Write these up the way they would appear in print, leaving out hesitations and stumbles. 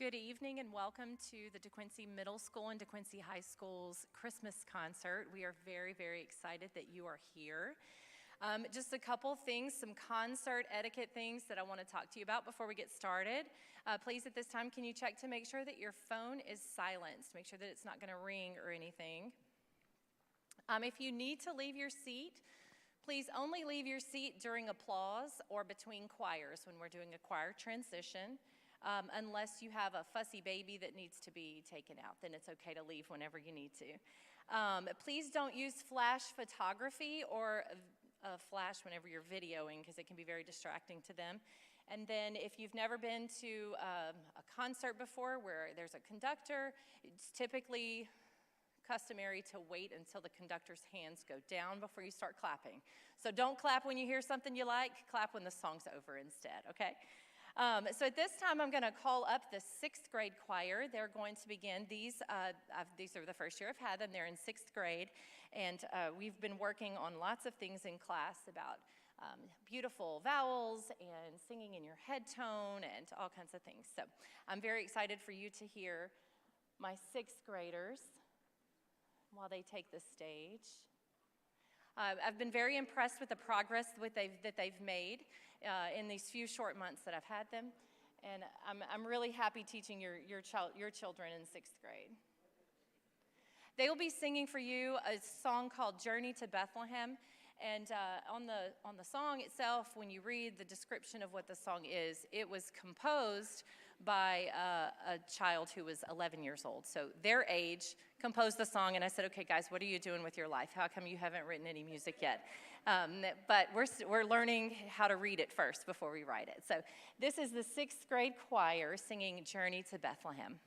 Good evening and welcome to the DeQuincy Middle School and DeQuincy High School's Christmas concert. We are very, very excited that you are here. Just a couple things, some concert etiquette things that I want to talk to you about before we get started. Please at this time, can you check to make sure that your phone is silenced? Make sure that it's not going to ring or anything. If you need to leave your seat, please only leave your seat during applause or between choirs when we're doing a choir transition. Unless you have a fussy baby that needs to be taken out, then it's okay to leave whenever you need to. Please don't use flash photography or a flash whenever you're videoing because it can be very distracting to them. And then if you've never been to a concert before where there's a conductor, it's typically customary to wait until the conductor's hands go down before you start clapping. So don't clap when you hear something you like, clap when the song's over instead, okay? So at this time, I'm going to call up the 6th grade choir. They're going to begin. These are the first year I've had them. They're in 6th grade, and we've been working on lots of things in class about beautiful vowels and singing in your head tone and all kinds of things. So I'm very excited for you to hear my 6th graders while they take the stage. I've been very impressed with the progress that they've made in these few short months that I've had them, and I'm really happy teaching your children in 6th grade. They will be singing for you a song called "Journey to Bethlehem," and on the song itself, when you read the description of what the song is, it was composed by a child who was 11 years old. So their age composed the song, and I said, okay, guys, what are you doing with your life? How come you haven't written any music yet? But we're learning how to read it first before we write it. So this is the 6th grade choir singing Journey to Bethlehem.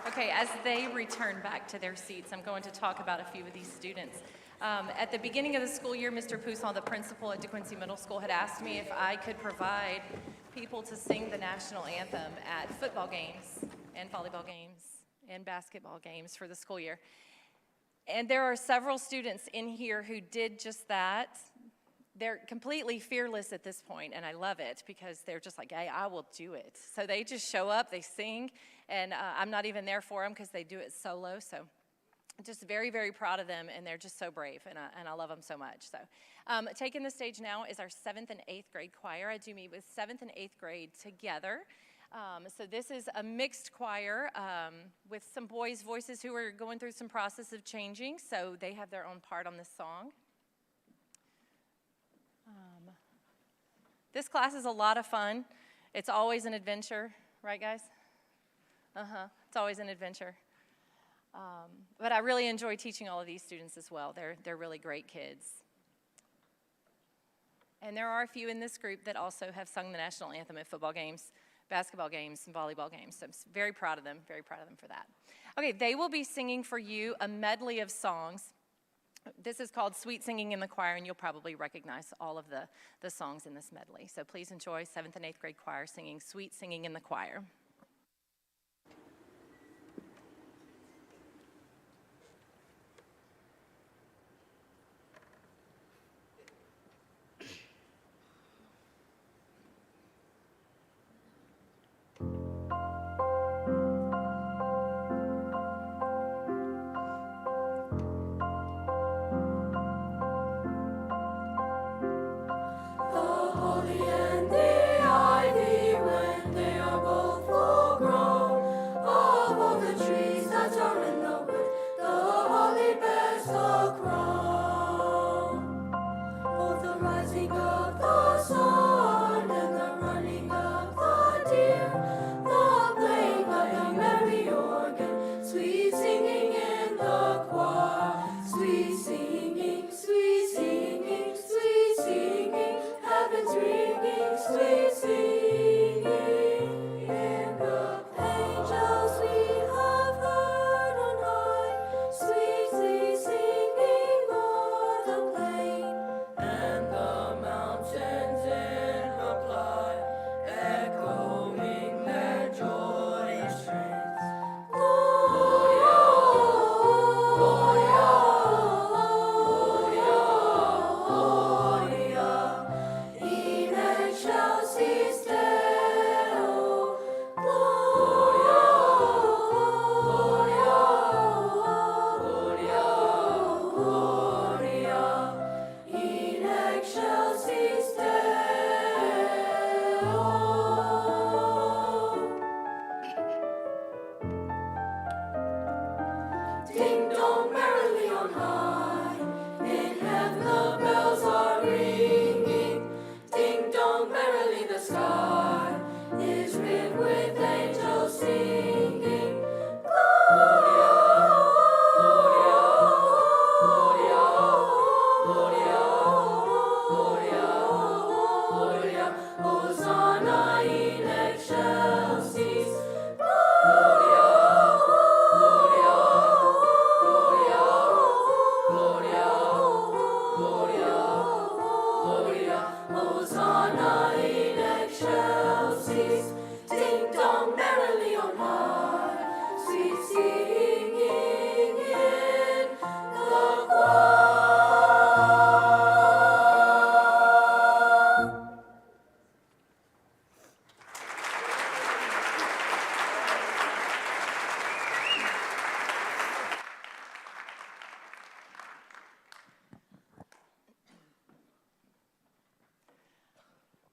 Okay, as they return back to their seats, I'm going to talk about a few of these students. At the beginning of the school year, Mr. Poussin, the principal at DeQuincy Middle School, had asked me if I could provide people to sing the national anthem at football games and volleyball games and basketball games for the school year. And there are several students in here who did just that. They're completely fearless at this point, and I love it because they're just like, hey, I will do it. So they just show up, they sing, and I'm not even there for them because they do it solo. So just very, very proud of them, and they're just so brave, and I love them so much. So taking the stage now is our 7th and 8th grade choir. I do meet with 7th and 8th grade together. So this is a mixed choir with some boys' voices who are going through some process of changing, so they have their own part on this song. This class is a lot of fun. It's always an adventure, right, guys? It's always an adventure. But I really enjoy teaching all of these students as well. They're really great kids. And there are a few in this group that also have sung the national anthem at football games, basketball games, and volleyball games. So I'm very proud of them for that. Okay, they will be singing for you a medley of songs. This is called Sweet Singing in the Choir, and you'll probably recognize all of the songs in this medley. So please enjoy 7th and 8th grade choir singing Sweet Singing in the Choir. The holly and the ivy, when they are both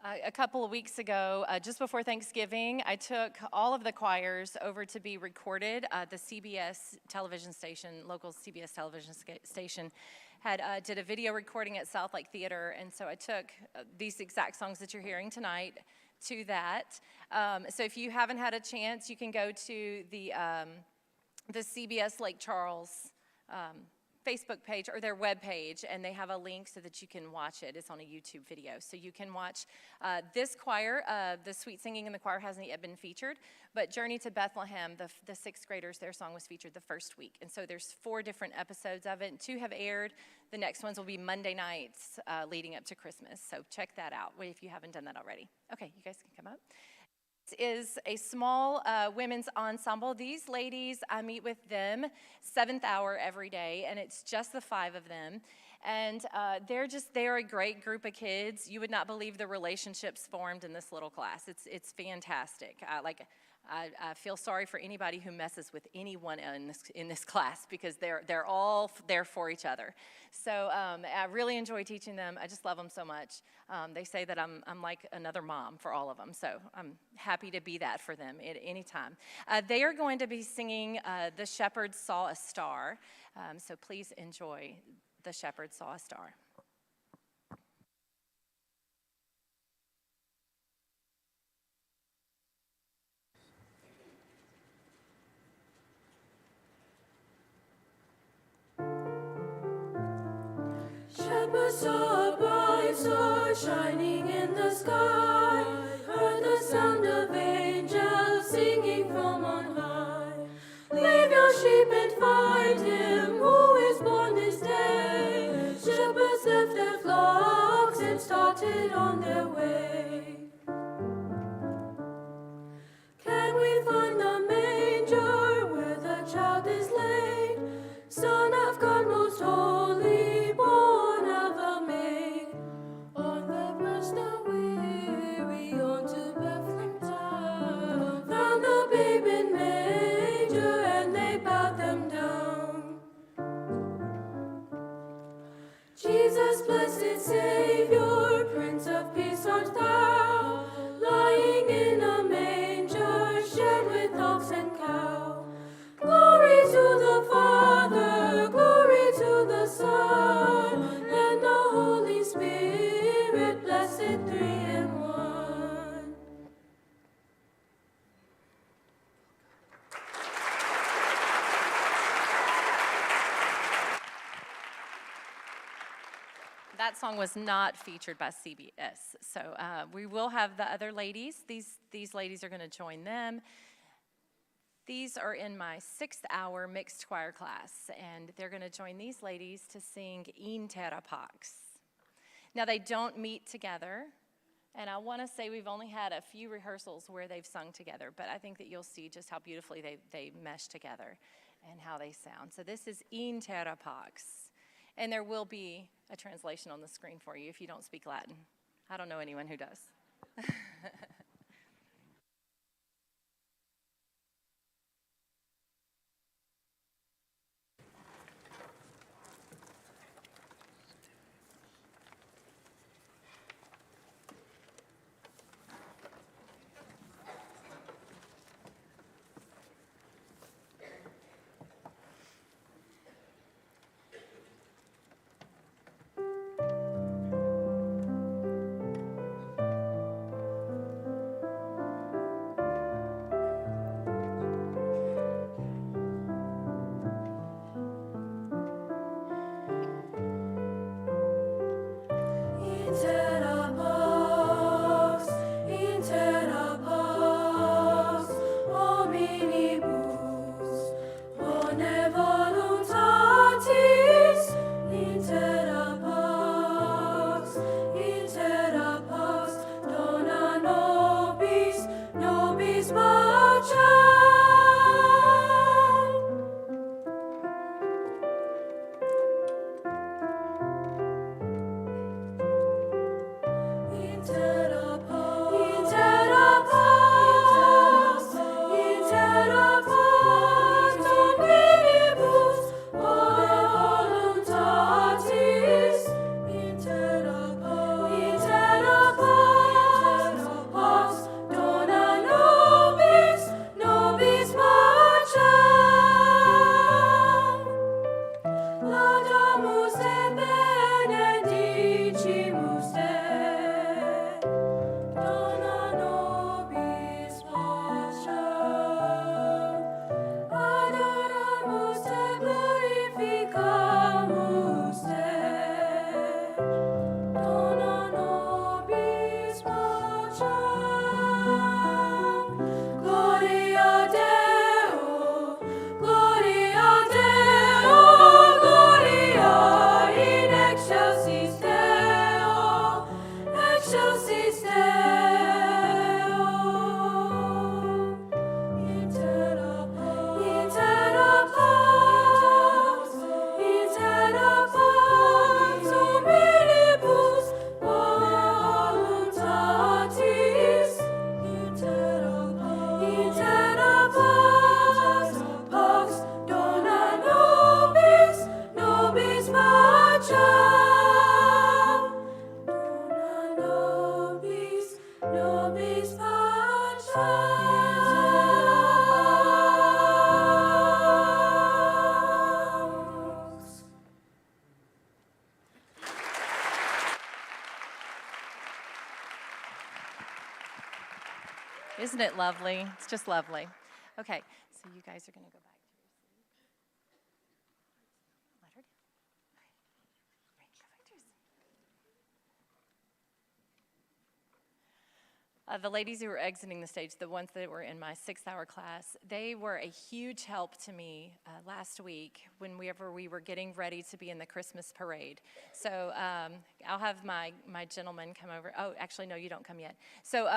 A couple of weeks ago, just before Thanksgiving, I took all of the choirs over to be recorded. The CBS television station, local CBS television station, did a video recording at South Lake Theater, and so I took these exact songs that you're hearing tonight to that. So if you haven't had a chance, you can go to the CBS Lake Charles Facebook page or their web page, and they have a link so that you can watch it. It's on a YouTube video. So you can watch this choir. The sweet singing in the choir hasn't yet been featured, but Journey to Bethlehem, the sixth graders, their song was featured the first week. And so there's 4 different episodes of it, and 2 have aired. The next ones will be Monday nights leading up to Christmas. So check that out if you haven't done that already. Okay, you guys can come up. Is a small women's ensemble. These ladies, I meet with them 7th hour every day, and it's just the 5 of them. And they're a great group of kids. You would not believe the relationships formed in this little class. It's fantastic. I feel sorry for anybody who messes with anyone in this class, because they're all there for each other. So I really enjoy teaching them. I just love them so much. They say that I'm like another mom for all of them, so I'm happy to be that for them at any time. They are going to be singing "The Shepherd Saw a Star," so please enjoy "The Shepherd Saw a Star." Shepherd saw a bright star shining in the sky, heard the sound of angels singing from on high. Leave your sheep and find him who is born this day. Shepherds left their flocks and started on their way. Can we find the manger where the child is laid? Son of God most holy, born of a maid. On the breast the weary, on to Bethlehem town. Found the babe in manger, and they bowed them down. Jesus, blessed Savior, Prince of Peace art thou, lying in a manger, shared with ox and cow. Glory to the Father, glory to the Son, and the Holy Spirit, blessed three in one. That song was not featured by CBS, so we will have the other ladies. These ladies are going to join them. These are in my 6th hour mixed choir class, and they're going to join these ladies to sing In Terra Pax. Now, they don't meet together, and I want to say we've only had a few rehearsals where they've sung together, but I think that you'll see just how beautifully they mesh together and how they sound. So this is In Terra Pax, and there will be a translation on the screen for you if you don't speak Latin. I don't know anyone who does. Isn't it lovely? It's just lovely. Okay, so you guys are going to go back to your seat. Let her down. Okay. Right, go back to your seat. The ladies who were exiting the stage, the ones that were in my 6-hour class, they were a huge help to me last week whenever we were getting ready to be in the Christmas parade. So I'll have my gentleman come over. Oh, actually, no, you don't come yet. So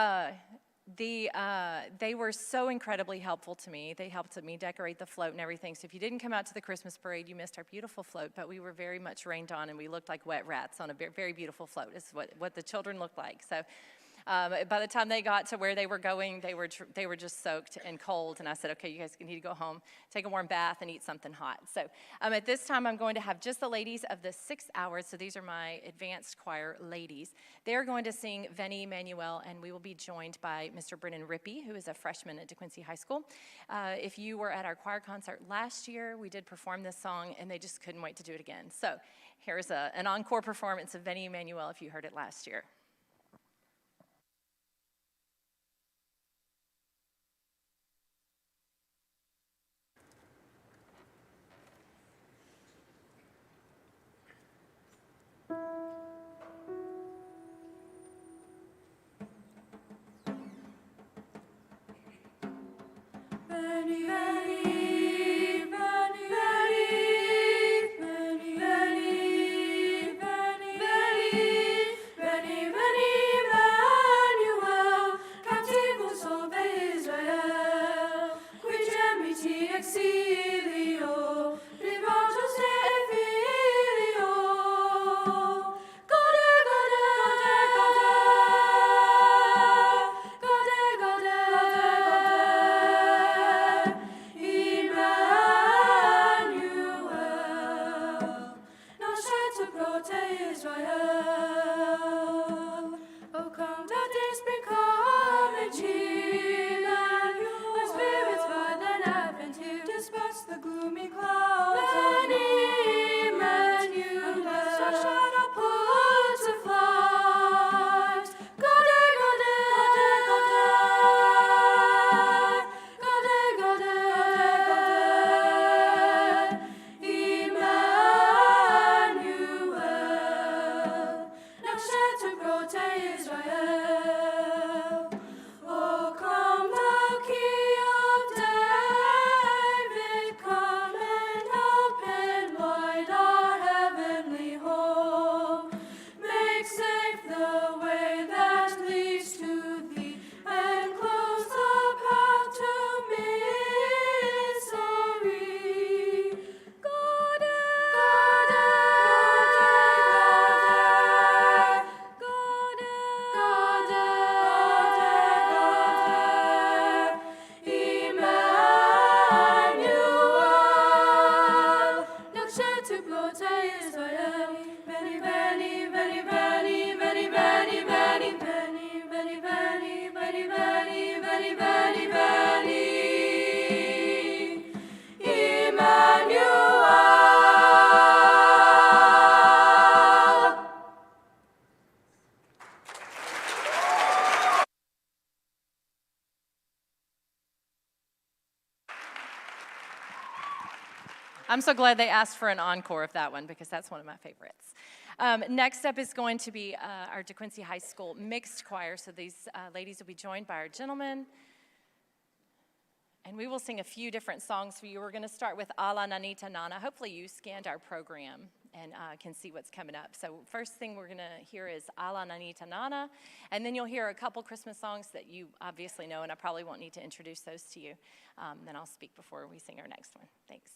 they were so incredibly helpful to me. They helped me decorate the float and everything. So if you didn't come out to the Christmas parade, you missed our beautiful float, but we were very much rained on, and we looked like wet rats on a very beautiful float. It's what the children looked like. So by the time they got to where they were going, they were just soaked and cold, and I said, okay, you guys need to go home, take a warm bath, and eat something hot. So at this time, I'm going to have just the ladies of the 6 hours, so these are my advanced choir ladies. They're going to sing Veni Emmanuel, and we will be joined by Mr. Brennan Rippey, who is a freshman at DeQuincy High School. If you were at our choir concert last year, we did perform this song, and they just couldn't wait to do it again. So here's an encore performance of Veni Emmanuel if you heard it last year. Veni, veni, veni, veni, veni, veni, veni, veni, veni, veni, Emmanuel, captivus ob Israel, qui gemiti exilio, privatus et filio. Gode, gode, gode, gode, gode, gode, Emmanuel, nascet prote Israel. O come, thou didst become a chief, thy spirits by thine advent here disperse the gloomy clouds. Veni, Emmanuel, our shadow put to flight. Gode, gode, gode, gode, gode, gode, Emmanuel, nascet prote Israel. O come, thou Key of David, come and open wide our heavenly home. Make safe the way that leads to thee, and close the path to misery. Gode, gode, gode, gode, Emmanuel, nascet prote Israel. Veni, veni, veni, veni, veni, veni, veni, veni, veni, veni, veni, veni, veni, veni, veni, Emmanuel. I'm so glad they asked for an encore of that one because that's one of my favorites. Next up is going to be our DeQuincy High School mixed choir. So these ladies will be joined by our gentlemen. And we will sing a few different songs for you. We're going to start with Alla Nanita Nana. Hopefully you scanned our program and can see what's coming up. So first thing we're going to hear is Alla Nanita Nana. And then you'll hear a couple Christmas songs that you obviously know, and I probably won't need to introduce those to you. Then I'll speak before we sing our next one. Thanks.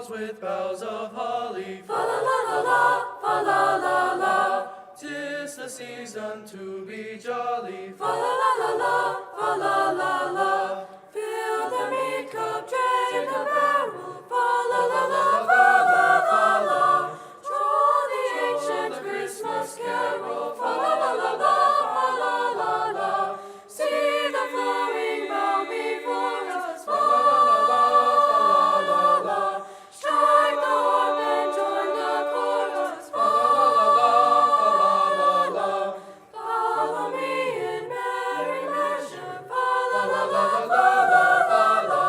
halls with boughs of holly. Fa la la la la, fa la la la. 'Tis the season to be jolly. Fa la la la la, fa la la la. Fill the mead cup, drain the barrel. Fa la la la, fa la la la. Draw the ancient Christmas carol. Fa la la la la, fa la la la. See the flowing bough before us. Fa la la la, fa la la. Strike the harp and join the chorus. Fa la la la. Follow me in merry measure. Fa la la la la la la.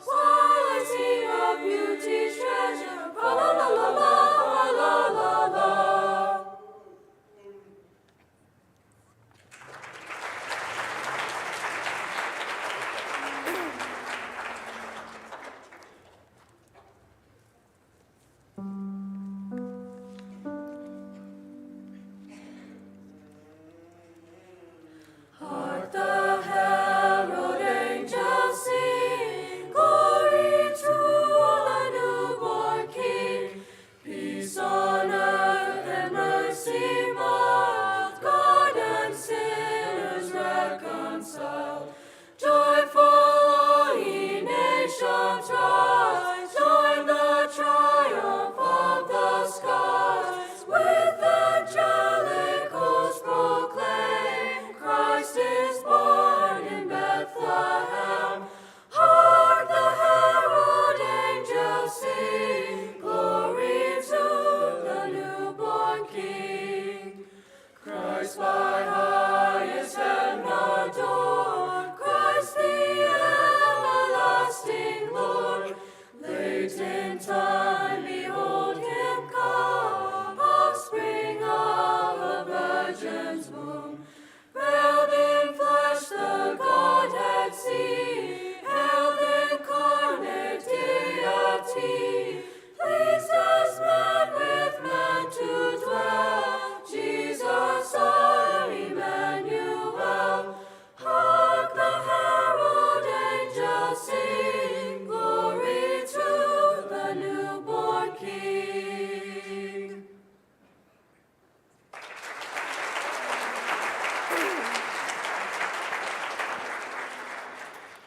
While I see of beauty's treasure. Fa la la la la la. Hark the herald angels sing, glory to the newborn King. Peace on earth and mercy mild, God and sinners reconciled. Joyful all ye nations rise, join the triumph of the skies. With angelic hosts proclaim, Christ is born in Bethlehem. Hark the herald angels sing, glory to the newborn King. Christ by highest heaven adored, Christ the everlasting Lord. Late in time, behold him come, offspring of a virgin's womb. Veiled in flesh, the Godhead see, hailed incarnate deity. Pleased as man with man to dwell, Jesus our Emmanuel. Hark the herald angels sing, glory to the newborn King.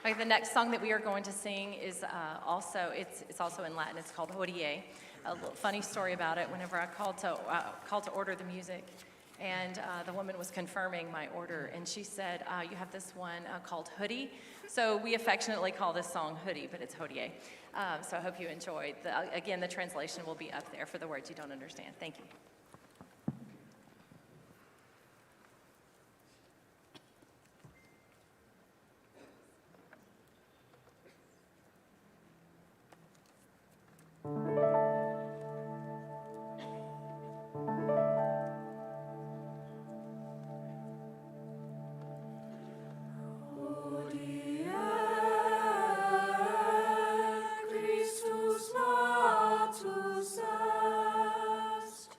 Okay, the next song that we are going to sing is also in Latin. It's called Hodie. A little funny story about it. Whenever I called to order the music, and the woman was confirming my order, and she said, "You have this one called Hoodie." So we affectionately call this song Hoodie, but it's Hodie. So I hope you enjoyed. Again, the translation will be up there for the words you don't understand. Thank you. Christus natus est,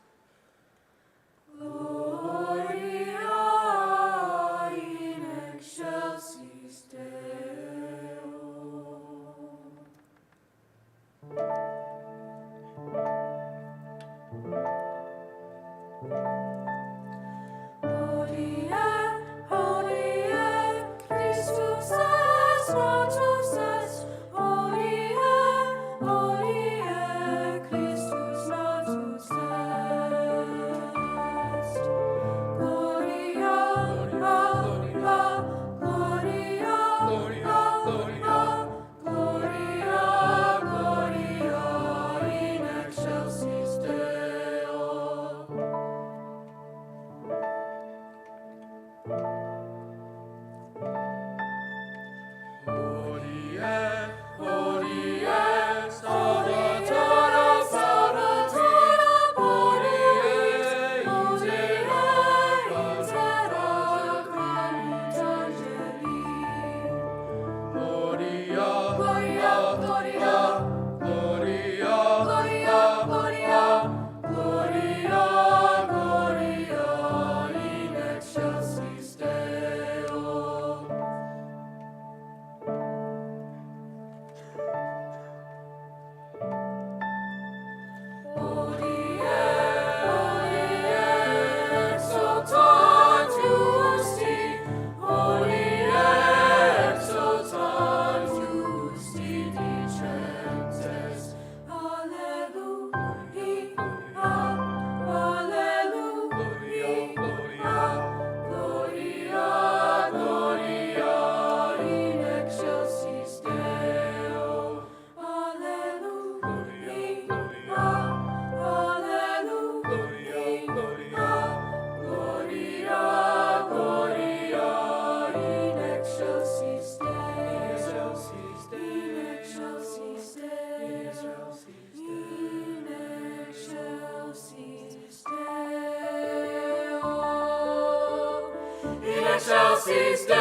Pacis Deo.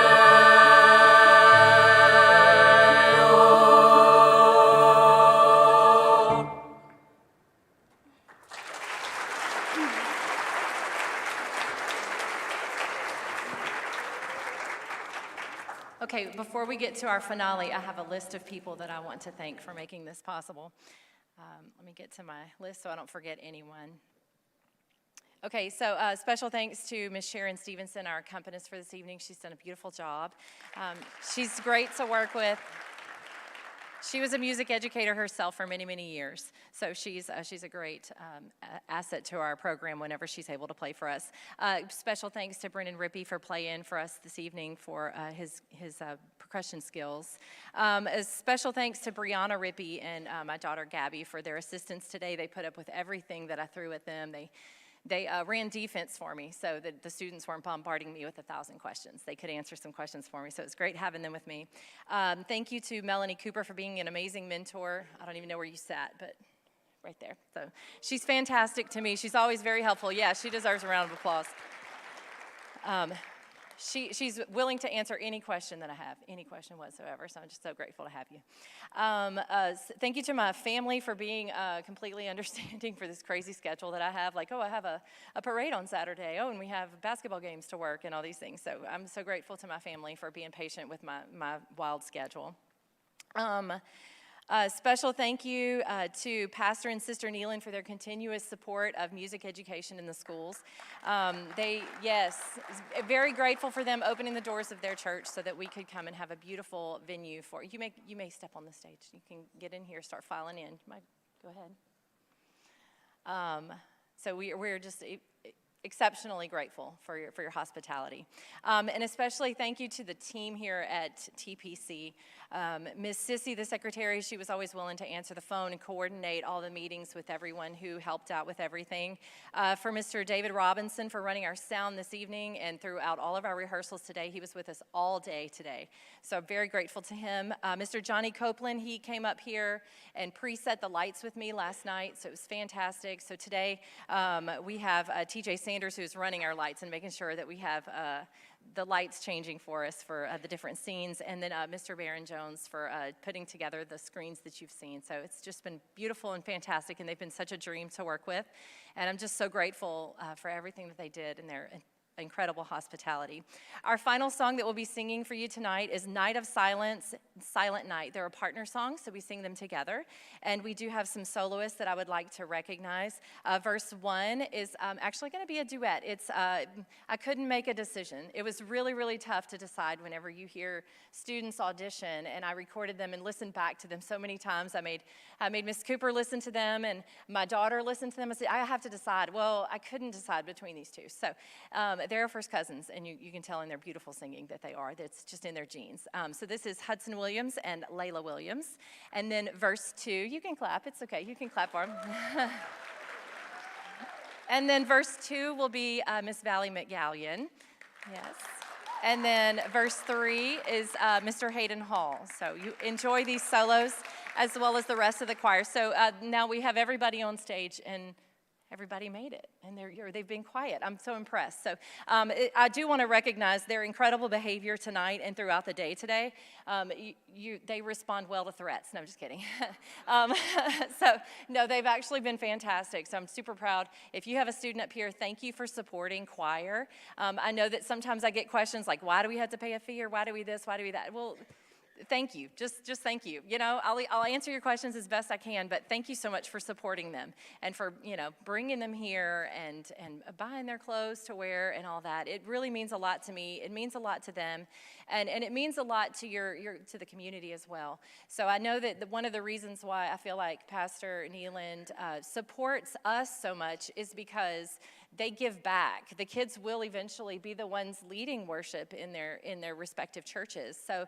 Okay, before we get to our finale, I have a list of people that I want to thank for making this possible. Let me get to my list so I don't forget anyone. Okay, so special thanks to Ms. Sharon Stevenson, our accompanist for this evening. She's done a beautiful job. She's great to work with. She was a music educator herself for many, many years, so she's a great asset to our program whenever she's able to play for us. Special thanks to Brendan Rippey for playing for us this evening for his percussion skills. A special thanks to Brianna Rippey and my daughter Gabby for their assistance today. They put up with everything that I threw at them. They ran defense for me so that the students weren't bombarding me with 1,000 questions. They could answer some questions for me, so it's great having them with me. Thank you to Melanie Cooper for being an amazing mentor. I don't even know where you sat, but right there. So she's fantastic to me. She's always very helpful. Yeah, she deserves a round of applause. She's willing to answer any question that I have, any question whatsoever, so I'm just so grateful to have you. Thank you to my family for being completely understanding for this crazy schedule that I have. Like, oh, I have a parade on Saturday. Oh, and we have basketball games to work and all these things. So I'm so grateful to my family for being patient with my wild schedule. Special thank you to Pastor and Sister Nealon for their continuous support of music education in the schools. Very grateful for them opening the doors of their church so that we could come and have a beautiful venue for you. You may step on the stage. You can get in here, start filing in. You might go ahead. So we're just exceptionally grateful for your hospitality. And especially thank you to the team here at TPC. Ms. Sissy, the secretary, she was always willing to answer the phone and coordinate all the meetings with everyone who helped out with everything. For Mr. David Robinson for running our sound this evening and throughout all of our rehearsals today. He was with us all day today. So I'm very grateful to him. Mr. Johnny Copeland, he came up here and preset the lights with me last night, so it was fantastic. So today we have TJ Sanders, who's running our lights and making sure that we have the lights changing for us for the different scenes, and then Mr. Barron Jones for putting together the screens that you've seen. So it's just been beautiful and fantastic, and they've been such a dream to work with, and I'm just so grateful for everything that they did and their incredible hospitality. Our final song that we'll be singing for you tonight is Night of Silence, Silent Night. They're a partner song, so we sing them together. And we do have some soloists that I would like to recognize. Verse 1 is actually going to be a duet. It's I couldn't make a decision. It was really, really tough to decide whenever you hear students audition, and I recorded them and listened back to them so many times. I made Miss Cooper listen to them, and my daughter listened to them. I said, I have to decide. Well, I couldn't decide between these two. So they're first cousins, and you can tell in their beautiful singing that they are. That's just in their genes. So this is Hudson Williams and Layla Williams. And then verse 2, you can clap. It's okay. You can clap for them. And then verse 2 will be Miss Valley McGallion. Yes. And then verse 3 is Mr. Hayden Hall. So you enjoy these solos as well as the rest of the choir. So now we have everybody on stage, and everybody made it, and they've been quiet. I'm so impressed. So I do want to recognize their incredible behavior tonight and throughout the day today. They respond well to threats. No, I'm just kidding. So, no, they've actually been fantastic, so I'm super proud. If you have a student up here, thank you for supporting choir. I know that sometimes I get questions like, why do we have to pay a fee, or why do we this, why do we that? Well, thank you. Just thank you. You know, I'll answer your questions as best I can, but thank you so much for supporting them and for, bringing them here and buying their clothes to wear and all that. It really means a lot to me. It means a lot to them, and it means a lot to to the community as well. So I know that one of the reasons why I feel like Pastor Nealand supports us so much is because they give back. The kids will eventually be the ones leading worship in their respective churches. So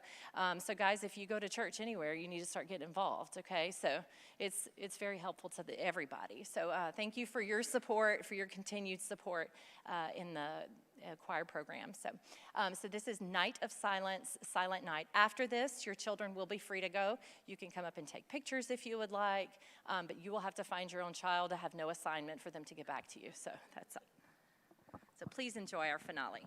guys, if you go to church anywhere, you need to start getting involved. Okay, so it's very helpful to everybody. So thank you for your support, for your continued support in the choir program. So this is Night of Silence, Silent Night. After this, your children will be free to go. You can come up and take pictures if you would like, but you will have to find your own child. I have no assignment for them to get back to you. So that's it. So please enjoy our finale.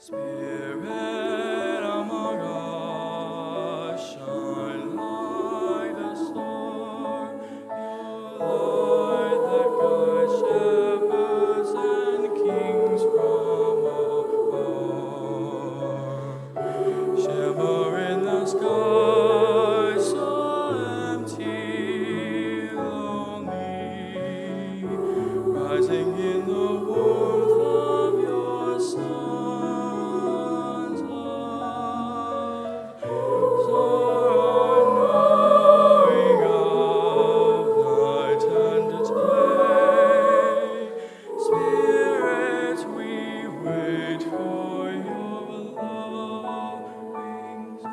Spirit among us, shine like the star. Your light that guides shepherds and kings from afar. Shimmer in the sky, so empty, lonely, rising in the warmth of your Son's love. So knowing of thy tender day, Spirit, we wait for your loving Son.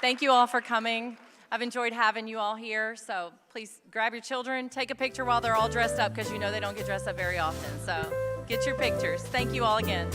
Thank you all for coming. I've enjoyed having you all here, so please grab your children, take a picture while they're all dressed up, because you know they don't get dressed up very often. So get your pictures. Thank you all again.